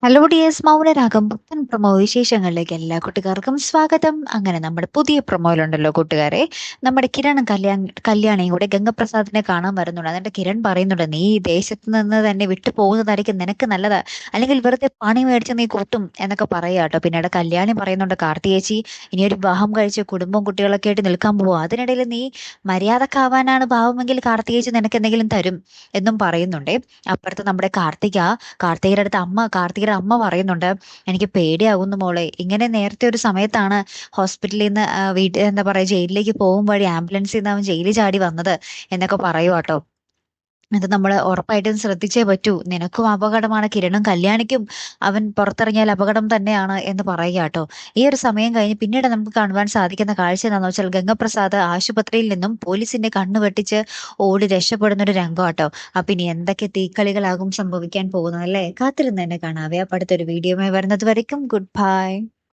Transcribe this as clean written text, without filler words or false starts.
Hello dears, Mounaragam പുത്തൻ promo വിശേഷങ്ങളിലേക്ക് എല്ലാ കൂട്ടുകാർക്കും സ്വാഗതം. അങ്ങനെ നമ്മുടെ പുതിയ പ്രൊമോയിലുണ്ടല്ലോ കൂട്ടുകാരെ, നമ്മുടെ കിരണും കല്യാണിയും കൂടെ ഗംഗപ്രസാദിനെ കാണാൻ വരുന്നുണ്ട്. എന്നിട്ട് കിരൺ പറയുന്നുണ്ട്, നീ ഈ ദേശത്ത് നിന്ന് തന്നെ വിട്ടു പോകുന്നതായിരിക്കും നിനക്ക് നല്ലത്, അല്ലെങ്കിൽ വെറുതെ പണി മേടിച്ച് നീ കൂട്ടും എന്നൊക്കെ പറയാട്ടോ. പിന്നീട് കല്യാണി പറയുന്നുണ്ട്, കാർത്തിയേച്ചി ഇനിയൊരു വിവാഹം കഴിച്ച് കുടുംബം കുട്ടികളൊക്കെ ആയിട്ട് നിൽക്കാൻ പോവാ, അതിനിടയിൽ നീ മര്യാദക്കാവാനാണ് ഭാവമെങ്കിൽ കാർത്തിയേച്ചി നിനക്ക് എന്തെങ്കിലും തരും എന്നും പറയുന്നുണ്ടേ. അപ്പുറത്ത് നമ്മുടെ കാർത്തികയുടെ അടുത്ത് കാർത്തികയുടെ അമ്മ പറയുന്നുണ്ട്, എനിക്ക് പേടിയാകുന്നു മോളെ, ഇങ്ങനെ നേരത്തെ ഒരു സമയത്താണ് ഹോസ്പിറ്റലിൽ നിന്ന് വീട്ടിൽ എന്താ പറയാ ജയിലിലേക്ക് പോകും വഴി ആംബുലൻസിൽ നിന്ന് അവൻ ജയിലിൽ ചാടി വന്നത് എന്നൊക്കെ പറയുവാട്ടോ. ഇത് നമ്മൾ ഉറപ്പായിട്ടും ശ്രദ്ധിച്ചേ പറ്റൂ, നിനക്കും അപകടമാണ്, കിരണും കല്യാണിക്കും അവൻ പുറത്തിറങ്ങിയാൽ അപകടം തന്നെയാണ് എന്ന് പറയുക കേട്ടോ. ഈ ഒരു സമയം കഴിഞ്ഞ് പിന്നീട് നമുക്ക് കാണുവാൻ സാധിക്കുന്ന കാഴ്ച എന്താണെന്ന് വെച്ചാൽ, ഗംഗപ്രസാദ് ആശുപത്രിയിൽ നിന്നും പോലീസിന്റെ കണ്ണ് വെട്ടിച്ച് ഓടി രക്ഷപ്പെടുന്ന ഒരു രംഗം കേട്ടോ. അപ്പൊ ഇനി എന്തൊക്കെ തീക്കളികളാകും സംഭവിക്കാൻ പോകുന്നത് അല്ലേ? കാത്തിരുന്ന് തന്നെ കാണാവേ. അപ്പൊ അടുത്തൊരു വീഡിയോയുമായി വരുന്നത് വരയ്ക്കും ഗുഡ് ബൈ.